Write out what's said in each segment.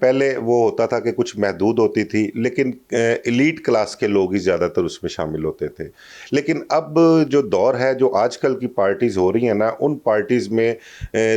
پہلے وہ ہوتا تھا کہ کچھ محدود ہوتی تھی، لیکن ایلیٹ کلاس کے لوگ ہی زیادہ تر اس میں شامل ہوتے تھے۔ لیکن اب جو دور ہے، جو آج کل کی پارٹیز ہو رہی ہیں نا، ان پارٹیز میں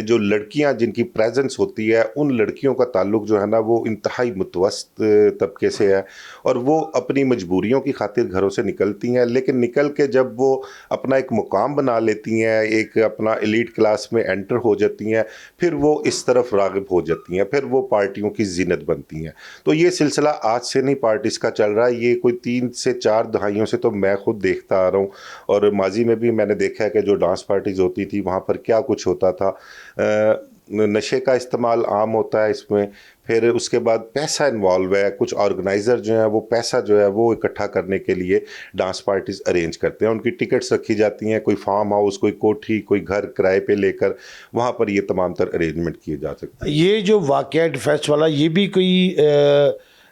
جو لڑکیاں جن کی پریزنس ہوتی ہے، ان لڑکیوں کا تعلق جو ہے نا وہ انتہائی متوسط طبقے سے ہے، اور وہ اپنی مجبوریوں کی خاطر گھروں سے نکلتی ہیں، لیکن نکل کے جب وہ اپنا ایک مقام بنا لیتی ہیں، ایک اپنا ایلیٹ کلاس میں انٹر ہو جاتی ہیں، پھر وہ اس طرف راغب ہو جاتی ہیں، پھر وہ پارٹیوں کی زینت بنتی ہیں۔ تو یہ سلسلہ آج سے نہیں پارٹیز کا چل رہا ہے، یہ کوئی 3 سے 4 دہائیوں سے تو میں خود دیکھتا آ رہا ہوں، اور ماضی میں بھی میں نے دیکھا ہے کہ جو ڈانس پارٹیز ہوتی تھی وہاں پر کیا کچھ ہوتا تھا۔ نشے کا استعمال عام ہوتا ہے اس میں، پھر اس کے بعد پیسہ انوالو ہے، کچھ آرگنائزر جو ہیں وہ پیسہ جو ہے وہ اکٹھا کرنے کے لیے ڈانس پارٹیز ارینج کرتے ہیں، ان کی ٹکٹس رکھی جاتی ہیں، کوئی فارم ہاؤس، کوئی کوٹھی، کوئی گھر کرائے پہ لے کر وہاں پر یہ تمام تر ارینجمنٹ کیے جا سکتے ہیں۔ یہ جو واقعہ ڈیفینس والا، یہ بھی کوئی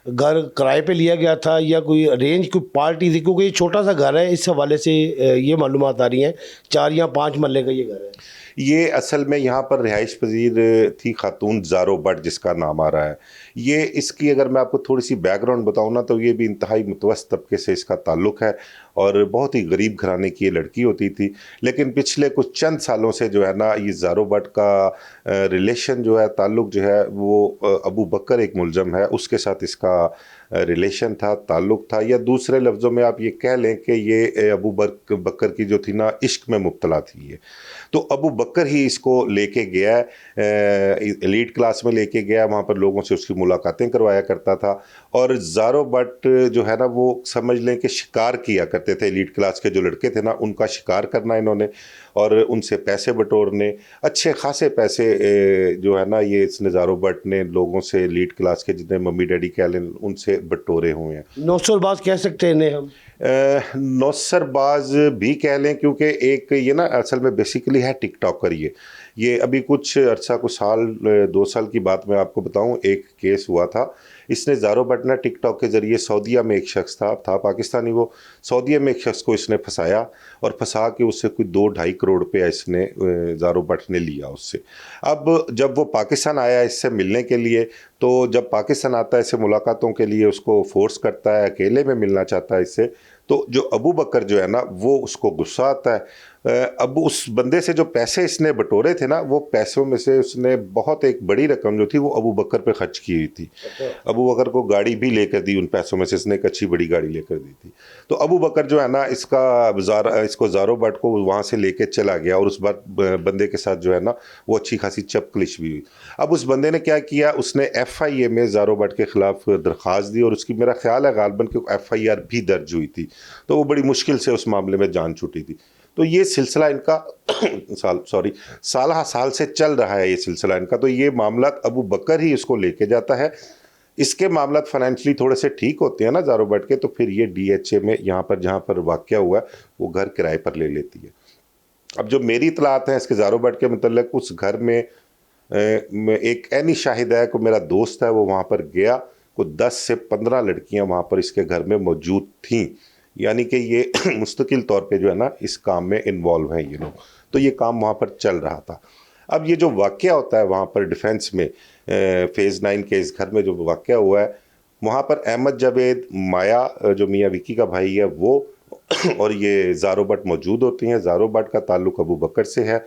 گھر کرائے پہ لیا گیا تھا یا کوئی ارینج کوئی پارٹی تھی؟ کیونکہ یہ چھوٹا سا گھر ہے، اس حوالے سے یہ معلومات آ رہی ہیں، 4 یا 5 محلے کا یہ گھر ہے۔ یہ اصل میں یہاں پر رہائش پذیر تھی خاتون زارو بٹ جس کا نام آ رہا ہے۔ یہ اس کی اگر میں آپ کو تھوڑی سی بیک گراؤنڈ بتاؤں نا، تو یہ بھی انتہائی متوسط طبقے سے اس کا تعلق ہے، اور بہت ہی غریب گھرانے کی یہ لڑکی ہوتی تھی، لیکن پچھلے کچھ چند سالوں سے جو ہے نا یہ زارو بٹ کا ریلیشن جو ہے، تعلق جو ہے، وہ ابو بکر ایک ملزم ہے اس کے ساتھ اس کا ریلیشن تھا، تعلق تھا، یا دوسرے لفظوں میں آپ یہ کہہ لیں کہ یہ ابو بکر کی جو تھی نا عشق میں مبتلا تھی یہ، تو ابو بکر ہی اس کو لے کے گیا ہے، ایلیٹ کلاس میں لے کے گیا، وہاں پر لوگوں سے اس کی ملاقاتیں کروایا کرتا تھا، اور زارو بٹ جو ہے نا وہ سمجھ لیں کہ شکار کیا کرتے تھے، ایلیٹ کلاس کے جو لڑکے تھے نا ان کا شکار کرنا انہوں نے، اور ان سے پیسے بٹورنے، اچھے خاصے پیسے جو ہے نا یہ اس نے زارو بٹ نے لوگوں سے، ایلیٹ کلاس کے جتنے ممی ڈیڈی کہہ لیں ان سے بٹورے ہوئے ہیں۔ نوسر باز کہہ سکتے ہیں انہیں ہم، نوسر باز بھی کہہ لیں، کیونکہ ایک یہ نا اصل میں بیسیکلی ہے ٹک ٹاکر۔ یہ ابھی کچھ عرصہ، کچھ سال 2 سال کی بات میں آپ کو بتاؤں، ایک کیس ہوا تھا، اس نے زارو بٹ نے ٹک ٹاک کے ذریعے سعودیہ میں ایک شخص تھا پاکستانی، وہ سعودیہ میں ایک شخص کو اس نے پھنسایا، اور پھنسا کے اس سے کوئی 2-2.5 کروڑ روپیہ اس نے زارو بٹ نے لیا اس سے۔ اب جب وہ پاکستان آیا اس سے ملنے کے لیے، تو جب پاکستان آتا ہے اس سے ملاقاتوں کے لیے، اس کو فورس کرتا ہے، اکیلے میں ملنا چاہتا ہے اس سے، تو جو ابو بکر جو ہے نا وہ اس کو غصہ آتا ہے۔ اب اس بندے سے جو پیسے اس نے بٹورے تھے نا، وہ پیسوں میں سے اس نے بہت ایک بڑی رقم جو تھی وہ ابو بکر پہ خرچ کی ہوئی تھی۔ ابو بکر کو گاڑی بھی لے کر دی، ان پیسوں میں سے اس نے ایک اچھی بڑی گاڑی لے کر دی تھی۔ تو ابو بکر جو ہے نا اس کو زارو بٹ کو وہاں سے لے کے چلا گیا، اور اس بندے کے ساتھ جو ہے نا وہ اچھی خاصی چپکلش بھی ہوئی۔ اب اس بندے نے کیا کیا، اس نے FIA میں زارو بٹ کے خلاف درخواست دی، اور اس کی میرا خیال ہے غالباً کہ FIR بھی درج ہوئی تھی، تو وہ بڑی مشکل سے اس معاملے میں جان چھوٹی تھی۔ تو یہ سلسلہ ان کا سال سے چل رہا ہے، یہ سلسلہ ان کا۔ تو یہ معاملات ابو بکر ہی اس کو لے کے جاتا ہے، اس کے معاملات فائنینشلی تھوڑے سے ٹھیک ہوتے ہیں نا زارو بٹ کے، تو پھر یہ DHA میں یہاں پر جہاں پر واقعہ ہوا ہے وہ گھر کرائے پر لے لیتی ہے۔ اب جو میری اطلاعات ہیں اس کے زارو بٹ کے متعلق، اس گھر میں ایک عینی شاہد ہے، کوئی میرا دوست ہے، وہ وہاں پر گیا، کوئی 10 سے 15 لڑکیاں وہاں پر اس کے گھر میں موجود تھیں، یعنی کہ یہ مستقل طور پہ جو ہے نا اس کام میں انوالو ہیں یہ لوگ، تو یہ کام وہاں پر چل رہا تھا۔ اب یہ جو واقعہ ہوتا ہے وہاں پر ڈیفینس میں، فیز 9 کے اس گھر میں جو واقعہ ہوا ہے، وہاں پر احمد جاوید، مایا جو میاں وکی کا بھائی ہے وہ، اور یہ زارو بٹ موجود ہوتی ہیں۔ زارو بٹ کا تعلق ابو بکر سے ہے،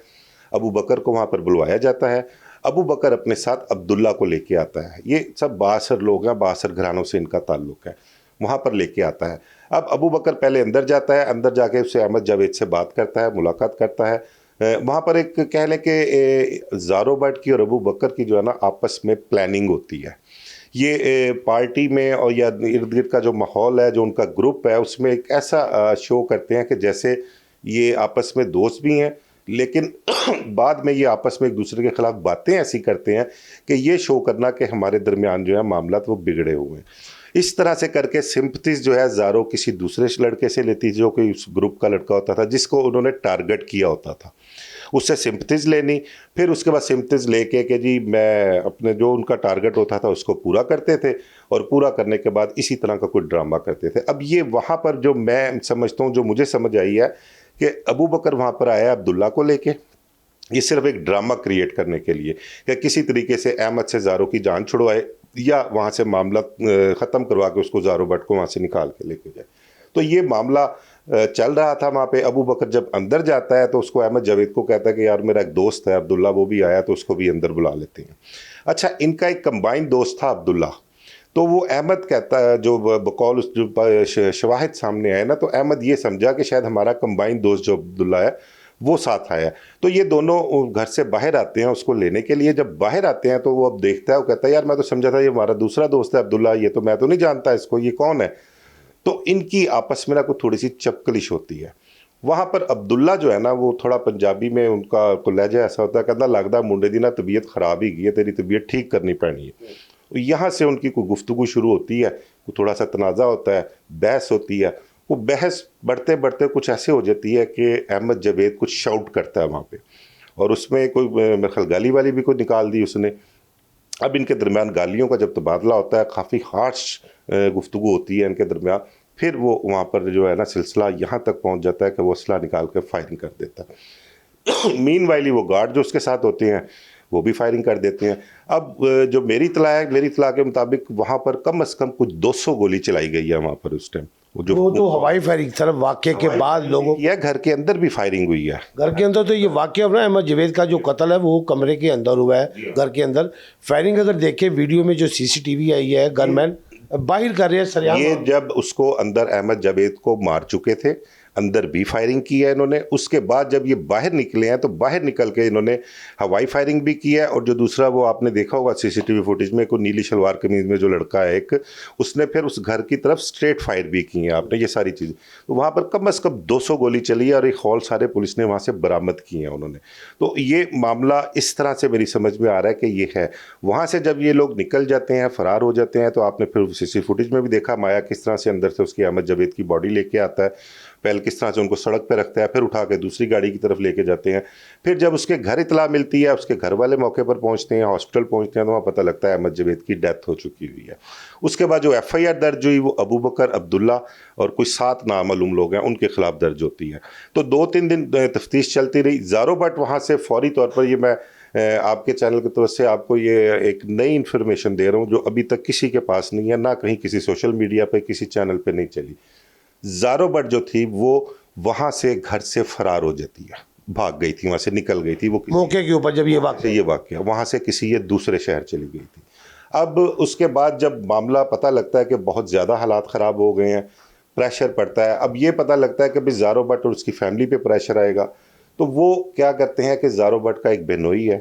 ابو بکر کو وہاں پر بلوایا جاتا ہے، ابو بکر اپنے ساتھ عبداللہ کو لے کے آتا ہے، یہ سب بااثر لوگ ہیں، بااثر گھرانوں سے ان کا تعلق ہے، وہاں پر لے کے آتا ہے۔ اب ابو بکر پہلے اندر جاتا ہے، اندر جا کے اس سے احمد جاوید سے بات کرتا ہے، ملاقات کرتا ہے، وہاں پر ایک کہہ لیں کہ زارو بٹ کی اور ابو بکر کی جو ہے نا آپس میں پلاننگ ہوتی ہے، یہ پارٹی میں اور یا ارد گرد کا جو ماحول ہے، جو ان کا گروپ ہے، اس میں ایک ایسا شو کرتے ہیں کہ جیسے یہ آپس میں دوست بھی ہیں، لیکن بعد میں یہ آپس میں ایک دوسرے کے خلاف باتیں ایسی کرتے ہیں کہ یہ شو کرنا کہ ہمارے درمیان جو ہے معاملات وہ بگڑے ہوئے ہیں۔ اس طرح سے کر کے سمپتیز جو ہے زارو کسی دوسرے لڑکے سے لیتی، جو کہ اس گروپ کا لڑکا ہوتا تھا جس کو انہوں نے ٹارگٹ کیا ہوتا تھا، اس سے سمپتیز لینی، پھر اس کے بعد سمپتیز لے کے کہ جی میں اپنے جو ان کا ٹارگٹ ہوتا تھا اس کو پورا کرتے تھے، اور پورا کرنے کے بعد اسی طرح کا کوئی ڈرامہ کرتے تھے۔ اب یہ وہاں پر جو میں سمجھتا ہوں، جو مجھے سمجھ آئی ہے کہ ابو بکر وہاں پر آیا عبداللہ کو لے کے، یہ صرف ایک ڈرامہ کریٹ کرنے کے لیے کہ کسی طریقے سے احمد سے زارو کی جان چھڑوائے، یا وہاں سے معاملہ ختم کروا کے اس کو زارو بٹ کو وہاں سے نکال کے لے کے جائے. تو یہ معاملہ چل رہا تھا وہاں پہ. ابو بکر جب اندر جاتا ہے تو اس کو احمد جاوید کو کہتا ہے کہ یار میرا ایک دوست ہے عبداللہ, وہ بھی آیا تو اس کو بھی اندر بلا لیتے ہیں. اچھا, ان کا ایک کمبائنڈ دوست تھا عبداللہ, تو وہ احمد کہتا ہے, جو بقول جو شواہد سامنے آئے نا, تو احمد یہ سمجھا کہ شاید ہمارا کمبائنڈ دوست جو عبداللہ ہے وہ ساتھ آیا. تو یہ دونوں گھر سے باہر آتے ہیں اس کو لینے کے لیے. جب باہر آتے ہیں تو وہ اب دیکھتا ہے, وہ کہتا ہے یار میں تو سمجھا تھا یہ ہمارا دوسرا دوست ہے عبداللہ, یہ تو میں تو نہیں جانتا اس کو, یہ کون ہے. تو ان کی آپس میں نا کوئی تھوڑی سی چپکلش ہوتی ہے. وہاں پر عبداللہ جو ہے نا وہ تھوڑا پنجابی میں ان کا لہجہ ایسا ہوتا ہے, کہتا لگتا منڈے دی نا طبیعت خراب ہی گئی ہے, تیری طبیعت ٹھیک کرنی پڑنی ہے. یہاں سے ان کی کوئی گفتگو شروع ہوتی ہے, وہ تھوڑا سا تنازع ہوتا ہے, بحث ہوتی ہے. وہ بحث بڑھتے بڑھتے کچھ ایسے ہو جاتی ہے کہ احمد جاوید کچھ شاؤٹ کرتا ہے وہاں پہ, اور اس میں کوئی میرے خیال گالی والی بھی کوئی نکال دی اس نے. اب ان کے درمیان گالیوں کا جب تبادلہ ہوتا ہے, کافی ہارش گفتگو ہوتی ہے ان کے درمیان. پھر وہ وہاں پر جو ہے نا سلسلہ یہاں تک پہنچ جاتا ہے کہ وہ اسلحہ نکال کے فائرنگ کر دیتا ہے. مین وائلی وہ گارڈ جو اس کے ساتھ ہوتے ہیں وہ بھی فائرنگ کر دیتے ہیں. اب جو میری اطلاع کے مطابق وہاں پر کم از کم کچھ 200 گولی چلائی گئی ہے وہاں پر اس ٹائم. وہ تو ہوائی فائرنگ صرف واقعے کے بعد لوگوں, یہ گھر کے اندر بھی فائرنگ ہوئی ہے. گھر کے اندر تو یہ واقعہ نا احمد جاوید کا جو قتل ہے وہ کمرے کے اندر ہوا ہے. گھر کے اندر فائرنگ اگر دیکھیں ویڈیو میں جو سی سی ٹی وی آئی ہے, گن مین باہر کر رہے ہیں سریعان. یہ جب اس کو اندر احمد جاوید کو مار چکے تھے, اندر بھی فائرنگ کی ہے انہوں نے. اس کے بعد جب یہ باہر نکلے ہیں تو باہر نکل کے انہوں نے ہوائی فائرنگ بھی کی ہے. اور جو دوسرا وہ آپ نے دیکھا ہوگا سی سی ٹی وی فوٹیج میں, کوئی نیلی شلوار قمیض میں جو لڑکا ہے ایک, اس نے پھر اس گھر کی طرف اسٹریٹ فائر بھی کی ہیں آپ نے. یہ ساری چیزیں تو وہاں پر کم از کم 200 گولی چلی ہے, اور ایک ہال سارے پولیس نے وہاں سے برآمد کی ہیں انہوں نے. تو یہ معاملہ اس طرح سے میری سمجھ میں آ رہا ہے کہ یہ ہے. وہاں سے جب یہ لوگ نکل جاتے ہیں, فرار ہو جاتے ہیں, تو آپ نے پھر سی سی فوٹیج میں بھی دیکھا مایا کس طرح سے اندر سے اس کی احمد جاوید کی باڈی لے کے آتا ہے. پہلے کس طرح سے ان کو سڑک پہ رکھتا ہے, پھر اٹھا کے دوسری گاڑی کی طرف لے کے جاتے ہیں. پھر جب اس کے گھر اطلاع ملتی ہے, اس کے گھر والے موقع پر پہنچتے ہیں, ہاسپٹل پہنچتے ہیں, تو وہاں پتہ لگتا ہے احمد جاوید کی ڈیتھ ہو چکی ہوئی ہے. اس کے بعد جو ایف آئی آر درج ہوئی وہ ابو بکر, عبداللہ اور کوئی 7 نامعلوم لوگ ہیں ان کے خلاف درج ہوتی ہے. تو 2-3 دن تفتیش چلتی رہی. زارو بٹ وہاں سے فوری طور پر, یہ میں آپ کے چینل کی طرف سے آپ کو یہ ایک نئی انفارمیشن دے رہا ہوں جو ابھی تک کسی کے پاس نہیں ہے, نہ کہیں کسی سوشل میڈیا پہ کسی چینل پہ نہیں چلی. زارو بٹ جو تھی وہ وہاں سے گھر سے فرار ہو جاتی ہے, بھاگ گئی تھی, وہاں سے نکل گئی تھی. وہ موقع کے اوپر جب یہ واقعہ وہاں سے کسی یہ دوسرے شہر چلی گئی تھی. اب اس کے بعد جب معاملہ پتہ لگتا ہے کہ بہت زیادہ حالات خراب ہو گئے ہیں, پریشر پڑتا ہے, اب یہ پتہ لگتا ہے کہ بھی زارو بٹ اور اس کی فیملی پہ پریشر آئے گا, تو وہ کیا کرتے ہیں کہ زارو بٹ کا ایک بہنوئی ہے,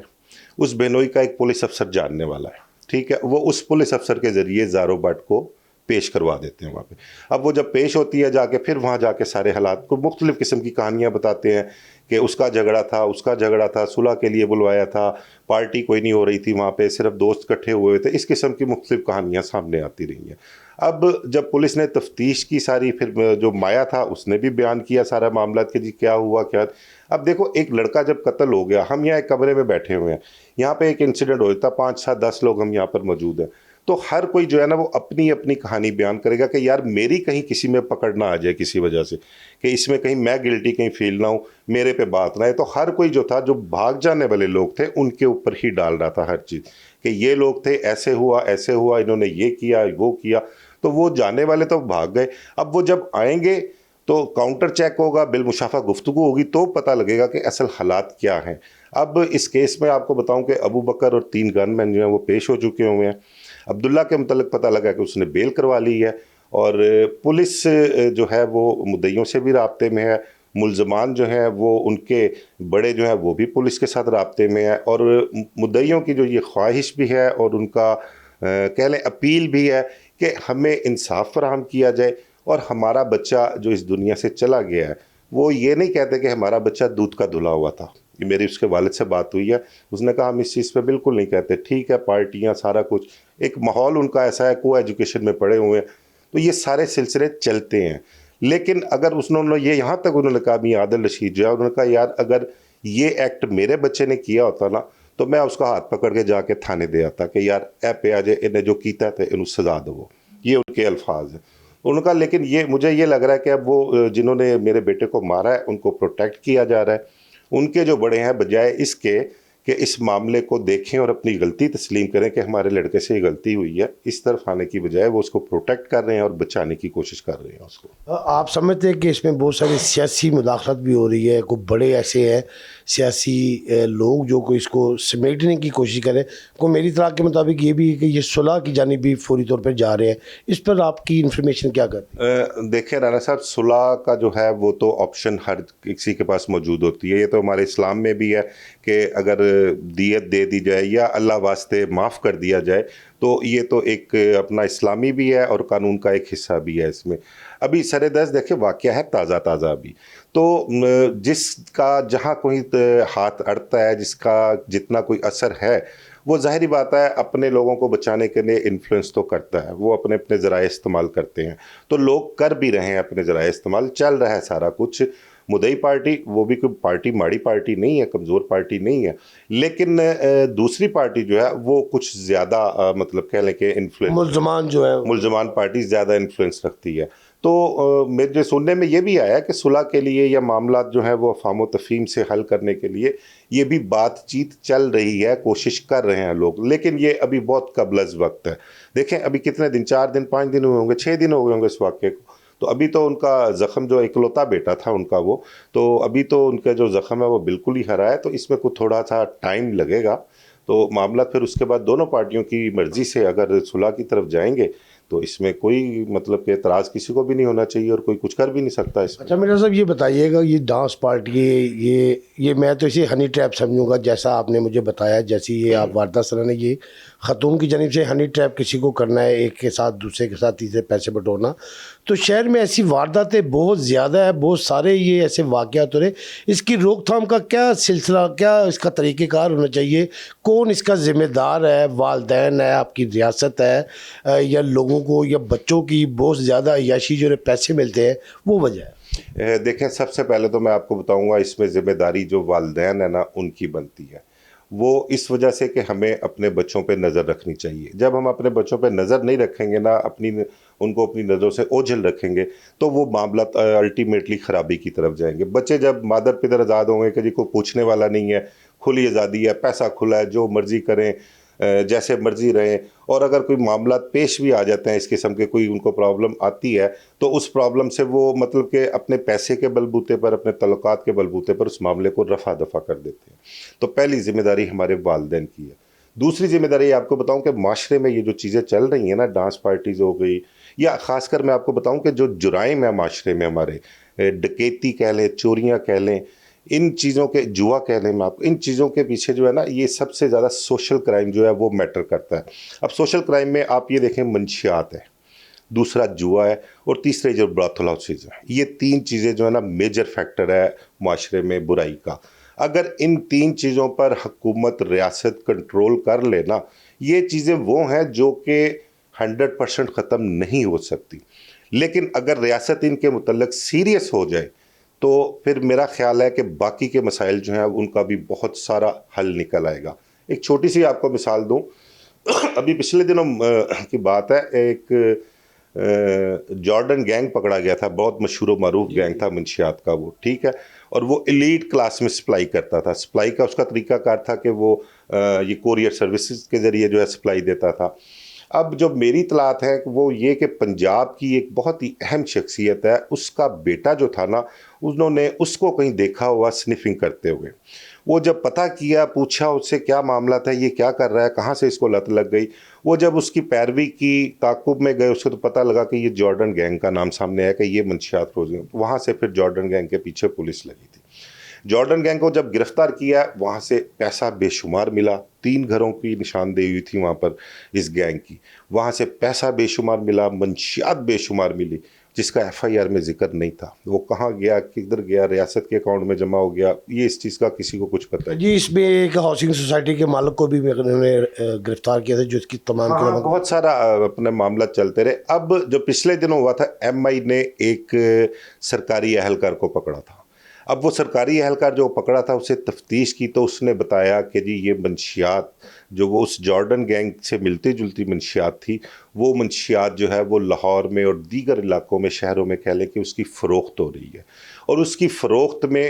اس بہنوئی کا ایک پولیس افسر جاننے والا ہے, ٹھیک ہے, وہ اس پولیس افسر کے ذریعے زارو بٹ کو پیش کروا دیتے ہیں وہاں پہ. اب وہ جب پیش ہوتی ہے جا کے, پھر وہاں جا کے سارے حالات کو مختلف قسم کی کہانیاں بتاتے ہیں کہ اس کا جھگڑا تھا, صلح کے لیے بلوایا تھا, پارٹی کوئی نہیں ہو رہی تھی وہاں پہ, صرف دوست اکٹھے ہوئے تھے. اس قسم کی مختلف کہانیاں سامنے آتی رہی ہیں. اب جب پولیس نے تفتیش کی ساری, پھر جو مایا تھا اس نے بھی بیان کیا سارا معاملات کہ جی کیا ہوا کیا. اب دیکھو, ایک لڑکا جب قتل ہو گیا, ہم یہاں ایک کمرے میں بیٹھے ہوئے ہیں, یہاں پہ ایک انسیڈنٹ ہو جاتا, 5-7-10 لوگ ہم یہاں پر موجود ہیں, تو ہر کوئی جو ہے نا وہ اپنی اپنی کہانی بیان کرے گا کہ یار میری کہیں کسی میں پکڑ نہ آ جائے کسی وجہ سے, کہ اس میں کہیں میں گلٹی کہیں فیل نہ ہوں, میرے پہ بات نہ ہے. تو ہر کوئی جو تھا, جو بھاگ جانے والے لوگ تھے, ان کے اوپر ہی ڈال رہا تھا ہر چیز کہ یہ لوگ تھے, ایسے ہوا, انہوں نے یہ کیا وہ کیا. تو وہ جانے والے تو بھاگ گئے. اب وہ جب آئیں گے تو کاؤنٹر چیک ہوگا, بالمشافہ گفتگو ہوگی, تو پتہ لگے گا کہ اصل حالات کیا ہیں. اب اس کیس میں آپ کو بتاؤں کہ ابو بکر اور 3 گن مین جو ہیں وہ پیش ہو چکے ہوئے ہیں. عبداللہ کے متعلق پتہ لگا کہ اس نے بیل کروا لی ہے, اور پولیس جو ہے وہ مدعیوں سے بھی رابطے میں ہے, ملزمان جو ہیں وہ ان کے بڑے جو ہیں وہ بھی پولیس کے ساتھ رابطے میں ہے, اور مدعیوں کی جو یہ خواہش بھی ہے اور ان کا کہہ لیں اپیل بھی ہے کہ ہمیں انصاف فراہم کیا جائے, اور ہمارا بچہ جو اس دنیا سے چلا گیا ہے وہ یہ نہیں کہتے کہ ہمارا بچہ دودھ کا دھلا ہوا تھا. یہ میری اس کے والد سے بات ہوئی ہے, اس نے کہا ہم اس چیز پہ بالکل نہیں کہتے, ٹھیک ہے پارٹیاں سارا کچھ, ایک ماحول ان کا ایسا ہے, کو ایجوکیشن میں پڑھے ہوئے ہیں, تو یہ سارے سلسلے چلتے ہیں. لیکن اگر انہوں نے یہ یہاں تک انہوں نے کہا, میاں عادل رشید جو ہے, انہوں نے کہا یار اگر یہ ایکٹ میرے بچے نے کیا ہوتا نا تو میں اس کا ہاتھ پکڑ کے جا کے تھانے دے آتا کہ یار اے پہ آ جائے, انہیں جو کیتا ہے انہوں سزا دو. یہ ان کے الفاظ ہیں. انہوں نے کہا لیکن یہ مجھے یہ لگ رہا ہے کہ اب وہ جنہوں نے میرے بیٹے کو مارا ہے ان کو پروٹیکٹ کیا جا رہا ہے. ان کے جو بڑے ہیں, بجائے اس کے کہ اس معاملے کو دیکھیں اور اپنی غلطی تسلیم کریں کہ ہمارے لڑکے سے یہ غلطی ہوئی ہے، اس طرف آنے کی بجائے وہ اس کو پروٹیکٹ کر رہے ہیں اور بچانے کی کوشش کر رہے ہیں اس کو۔ آپ سمجھتے ہیں کہ اس میں بہت ساری سیاسی مداخلت بھی ہو رہی ہے، کوئی بڑے ایسے ہیں سیاسی لوگ جو کوئی اس کو سمیٹنے کی کوشش کریں، کوئی میری اطلاع کے مطابق یہ بھی ہے کہ یہ صلح کی جانب بھی فوری طور پہ جا رہے ہیں، اس پر آپ کی انفارمیشن کیا کرتی ہے؟ دیکھیں رانا صاحب، صلح کا جو ہے وہ تو آپشن ہر کسی کے پاس موجود ہوتی ہے، یہ تو ہمارے اسلام میں بھی ہے کہ اگر دیت دے دی جائے یا اللہ واسطے معاف کر دیا جائے تو یہ تو ایک اپنا اسلامی بھی ہے اور قانون کا ایک حصہ بھی ہے۔ اس میں ابھی سر دست دیکھیں واقعہ ہے تازہ ابھی تو جس کا جہاں کوئی ہاتھ اڑتا ہے، جس کا جتنا کوئی اثر ہے، وہ ظاہری بات ہے اپنے لوگوں کو بچانے کے لیے انفلوئنس تو کرتا ہے، وہ اپنے ذرائع استعمال کرتے ہیں، تو لوگ کر بھی رہے ہیں اپنے ذرائع استعمال، چل رہا ہے سارا کچھ۔ مدعی پارٹی وہ بھی کوئی پارٹی ماڑی پارٹی نہیں ہے، کمزور پارٹی نہیں ہے، لیکن دوسری پارٹی جو ہے وہ کچھ زیادہ مطلب کہہ لیں کہ ملزمان پارٹی زیادہ انفلوئنس رکھتی ہے۔ تو میرے سننے میں یہ بھی آیا کہ صلح کے لیے یا معاملات جو ہیں وہ افہام و تفہیم سے حل کرنے کے لیے یہ بھی بات چیت چل رہی ہے، کوشش کر رہے ہیں لوگ، لیکن یہ ابھی بہت قبل از وقت ہے۔ دیکھیں ابھی کتنے دن، 4 دن 5 دن ہوئے ہوں گے، 6 دن ہو گئے ہوں گے اس واقعے کو، تو ابھی تو ان کا زخم جو اکلوتا بیٹا تھا ان کا وہ تو ابھی تو ان کا جو زخم ہے وہ بالکل ہی ہرا ہے، تو اس میں کوئی تھوڑا سا ٹائم لگے گا، تو معاملہ پھر اس کے بعد دونوں پارٹیوں کی مرضی سے اگر صلح کی طرف جائیں گے تو اس میں کوئی مطلب کہ اعتراض کسی کو بھی نہیں ہونا چاہیے اور کوئی کچھ کر بھی نہیں سکتا اس میں۔ اچھا مرزا صاحب یہ بتائیے گا، یہ ڈانس پارٹی یہ میں تو اسے ہنی ٹریپ سمجھوں گا، جیسا آپ نے مجھے بتایا، جیسی یہ آپ واردہ سرا نے یہ خاتون کی جانب سے ہنی ٹریپ کسی کو کرنا ہے، ایک کے ساتھ دوسرے کے ساتھ تیسرے پیسے بٹورنا، تو شہر میں ایسی وارداتیں بہت زیادہ ہے، بہت سارے یہ ایسے واقعات ہو رہے، اس کی روک تھام کا کیا سلسلہ، کیا اس کا طریقہ کار ہونا چاہیے، کون اس کا ذمہ دار ہے، والدین ہے، آپ کی ریاست ہے، یا لوگوں کو یا بچوں کی بہت زیادہ عیاشی جو پیسے ملتے ہیں وہ وجہ ہے؟ دیکھیں سب سے پہلے تو میں آپ کو بتاؤں گا اس میں ذمہ داری جو والدین ہے نا ان کی بنتی ہے، وہ اس وجہ سے کہ ہمیں اپنے بچوں پہ نظر رکھنی چاہیے۔ جب ہم اپنے بچوں پہ نظر نہیں رکھیں گے نا، ان کو اپنی نظروں سے اوجھل رکھیں گے تو وہ معاملات الٹیمیٹلی خرابی کی طرف جائیں گے۔ بچے جب مادر پدر آزاد ہوں گے کہ جی کوئی پوچھنے والا نہیں ہے، کھلی آزادی ہے، پیسہ کھلا ہے، جو مرضی کریں، جیسے مرضی رہیں، اور اگر کوئی معاملات پیش بھی آ جاتے ہیں اس قسم کے، کوئی ان کو پرابلم آتی ہے تو اس پرابلم سے وہ مطلب کہ اپنے پیسے کے بلبوتے پر، اپنے تعلقات کے بلبوتے پر اس معاملے کو رفع دفع کر دیتے ہیں۔ تو پہلی ذمہ داری ہمارے والدین کی ہے۔ دوسری ذمہ داری آپ کو بتاؤں کہ معاشرے میں یہ جو چیزیں چل رہی ہیں نا، ڈانس پارٹیز ہو گئی، یا خاص کر میں آپ کو بتاؤں کہ جو جرائم ہے معاشرے میں ہمارے، ڈکیتی کہہ لیں، چوریاں کہہ لیں، ان چیزوں کے، جوا کہہ لیں میں آپ کو، ان چیزوں کے پیچھے جو ہے نا یہ سب سے زیادہ سوشل کرائم جو ہے وہ میٹر کرتا ہے۔ اب سوشل کرائم میں آپ یہ دیکھیں، منشیات ہے، دوسرا جوا ہے، اور تیسرے جو براتھل ہاؤسز ہیں، یہ 3 چیزیں جو ہے نا میجر فیکٹر ہے معاشرے میں برائی کا۔ اگر ان 3 چیزوں پر حکومت، ریاست کنٹرول کر لے نا، یہ چیزیں وہ ہیں جو کہ 100% ختم نہیں ہو سکتی، لیکن اگر ریاست ان کے متعلق سیریس ہو جائے تو پھر میرا خیال ہے کہ باقی کے مسائل جو ہیں ان کا بھی بہت سارا حل نکل آئے گا۔ ایک چھوٹی سی آپ کو مثال دوں، ابھی پچھلے دنوں کی بات ہے، ایک جارڈن گینگ پکڑا گیا تھا، بہت مشہور و معروف گینگ تھا منشیات کا وہ، ٹھیک ہے، اور وہ ایلیٹ کلاس میں سپلائی کرتا تھا۔ سپلائی کا اس کا طریقہ کار تھا کہ وہ یہ کوریئر سروسز کے ذریعے جو ہے سپلائی دیتا تھا۔ اب جو میری اطلاعات ہیں وہ یہ کہ پنجاب کی ایک بہت ہی اہم شخصیت ہے، اس کا بیٹا جو تھا نا، انہوں نے اس کو کہیں دیکھا ہوا سنیفنگ کرتے ہوئے، وہ جب پتہ کیا، پوچھا اس سے کیا معاملہ تھا، یہ کیا کر رہا ہے، کہاں سے اس کو لت لگ گئی، وہ جب اس کی پیروی کی، تعاقب میں گئے، اس کو تو پتہ لگا کہ یہ جارڈن گینگ کا نام سامنے آیا کہ یہ منشیات روزی ہیں، وہاں سے پھر جارڈن گینگ کے پیچھے پولیس لگی تھی۔ جارڈن گینگ کو جب گرفتار کیا، وہاں سے پیسہ بے شمار ملا، 3 گھروں کی نشاندہی ہوئی تھی وہاں پر اس گینگ کی، وہاں سے پیسہ بے شمار ملا، منشیات بے شمار ملی، جس کا FIR میں ذکر نہیں تھا، وہ کہاں گیا، کدھر گیا، ریاست کے اکاؤنٹ میں جمع ہو گیا، یہ اس چیز کا کسی کو کچھ پتہ نہیں۔ جی اس میں ایک ہاؤسنگ سوسائٹی کے مالک کو بھی انہوں نے گرفتار کیا تھا، جو اس کی تمام بہت سارا اپنے معاملہ چلتے رہے۔ اب جو پچھلے دنوں ہوا تھا، MI نے ایک سرکاری اہلکار کو پکڑا تھا۔ اب وہ سرکاری اہلکار جو پکڑا تھا، اسے تفتیش کی تو اس نے بتایا کہ جی یہ منشیات جو وہ اس جارڈن گینگ سے ملتی جلتی منشیات تھی، وہ منشیات جو ہے وہ لاہور میں اور دیگر علاقوں میں، شہروں میں کہہ لیں کہ اس کی فروخت ہو رہی ہے، اور اس کی فروخت میں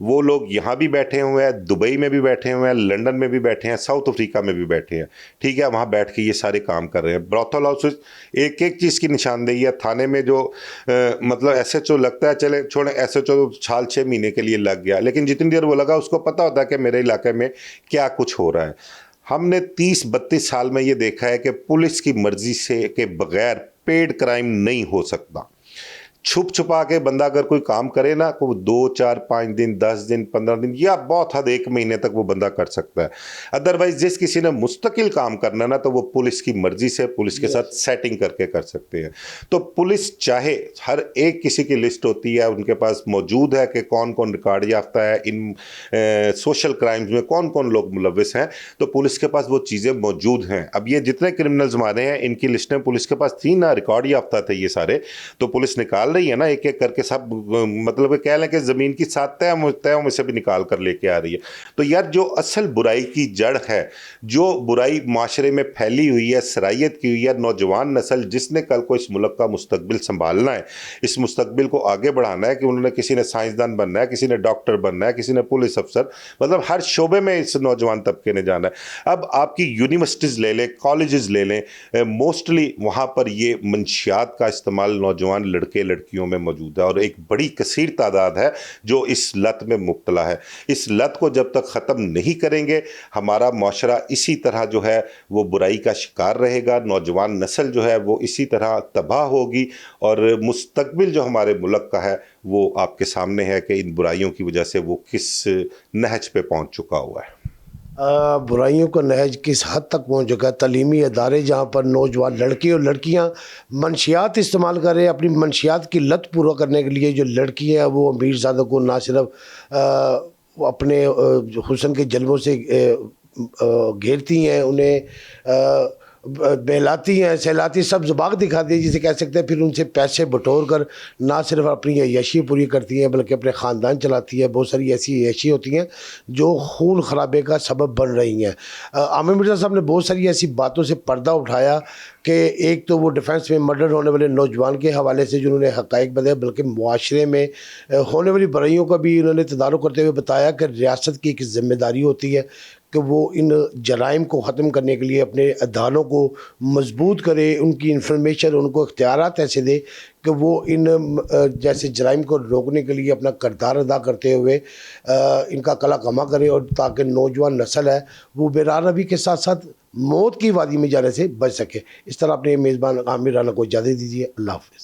وہ لوگ یہاں بھی بیٹھے ہوئے ہیں, دبئی میں بھی بیٹھے ہوئے ہیں, لنڈن میں بھی بیٹھے ہیں, ساؤتھ افریقہ میں بھی بیٹھے ہیں, ٹھیک ہے, وہاں بیٹھ کے یہ سارے کام کر رہے ہیں. براثل ہاؤس ایک ایک چیز کی نشاندہی ہے. تھانے میں جو مطلب ایس ایچ او لگتا ہے, چلے چھوڑیں, ایس ایچ او 6 مہینے کے لیے لگ گیا, لیکن جتنی دیر وہ لگا اس کو پتہ ہوتا ہے کہ میرے علاقے میں کیا کچھ ہو رہا ہے. ہم نے 30-32 سال میں یہ دیکھا ہے کہ پولیس کی مرضی سے کے بغیر پیڈ کرائم نہیں ہو سکتا. چھپ چھپا کے بندہ اگر کوئی کام کرے نا, کوئی 2, 4, 5 دن, 10 دن, 15 دن, یا بہت حد 1 مہینے تک وہ بندہ کر سکتا ہے. ادروائز جس کسی نے مستقل کام کرنا نا, تو وہ پولیس کی مرضی سے پولیس کے ساتھ سیٹنگ کر کے کر سکتے ہیں. تو پولیس چاہے ہر ایک کسی کی لسٹ ہوتی ہے, ان کے پاس موجود ہے کہ کون کون ریکارڈ یافتہ ہے, ان سوشل کرائمز میں کون کون لوگ ملوث ہیں, تو پولیس کے پاس وہ چیزیں موجود ہیں. اب یہ جتنے کرمنلز مارے ہیں ان کی لسٹیں پولیس کے پاس تھیں نا, ریکارڈ یافتہ تھے یہ سارے, تو پولیس نکال رہی ہے نا ایک ایک کر کے سب, مطلب کہ کہہ لیں کہ زمین کی 7 تہوں میں سے بھی نکال کر لے کے آ رہی ہے. تو یار جو اصل برائی کی جڑ ہے, جو برائی معاشرے میں پھیلی ہوئی ہے, سرایت کی ہوئی ہے, نوجوان نسل جس نے کل کو اس ملک کا مستقبل سنبھالنا ہے, اس مستقبل کو آگے بڑھانا ہے, کہ انہوں نے کسی نے سائنسدان بننا ہے, کسی نے ڈاکٹر بننا ہے, کسی نے پولیس افسر, مطلب ہر شعبے میں اس نوجوان طبقے نے جانا ہے. اب آپ کی یونیورسٹیز لے لیں, کالجز لے لیں, موسٹلی وہاں پر یہ منشیات کا استعمال نوجوان لڑکے لڑکیوں میں موجود ہے, اور ایک بڑی کثیر تعداد ہے جو اس لت میں مبتلا ہے. اس لت کو جب تک ختم نہیں کریں گے, ہمارا معاشرہ اسی طرح جو ہے وہ برائی کا شکار رہے گا, نوجوان نسل جو ہے وہ اسی طرح تباہ ہوگی, اور مستقبل جو ہمارے ملک کا ہے وہ آپ کے سامنے ہے کہ ان برائیوں کی وجہ سے وہ کس نہج پہ پہنچ چکا ہوا ہے. برائیوں کا نہج کس حد تک پہنچ چکا ہے. تعلیمی ادارے جہاں پر نوجوان لڑکے اور لڑکیاں منشیات استعمال کر رہے ہیں, اپنی منشیات کی لت پورا کرنے کے لیے, جو لڑکیاں ہیں وہ امیر زادوں کو نہ صرف اپنے حسن کے جلووں سے گھیرتی ہیں, انہیں بہلاتی ہیں, سہلاتی, سب زباق دکھاتی ہیں جسے کہہ سکتے ہیں, پھر ان سے پیسے بٹور کر نہ صرف اپنی عیاشی پوری کرتی ہیں بلکہ اپنے خاندان چلاتی ہے. بہت ساری ایسی عیاشی ہوتی ہیں جو خون خرابے کا سبب بن رہی ہیں. عامر مرزا صاحب نے بہت ساری ایسی باتوں سے پردہ اٹھایا کہ ایک تو وہ ڈیفنس میں مرڈر ہونے والے نوجوان کے حوالے سے جنہوں نے حقائق بتائے, بلکہ معاشرے میں ہونے والی برائیوں کا بھی انہوں نے تدارک کرتے ہوئے بتایا کہ ریاست کی ایک ذمہ داری ہوتی ہے کہ وہ ان جرائم کو ختم کرنے کے لیے اپنے اداروں کو مضبوط کرے, ان کی انفارمیشن, ان کو اختیارات ایسے دے کہ وہ ان جیسے جرائم کو روکنے کے لیے اپنا کردار ادا کرتے ہوئے ان کا کلا کما کرے, اور تاکہ نوجوان نسل ہے وہ بے روی کے ساتھ ساتھ موت کی وادی میں جانے سے بچ سکے. اس طرح اپنے میزبان عامر رانا کو اجازت دیجیے. اللہ حافظ.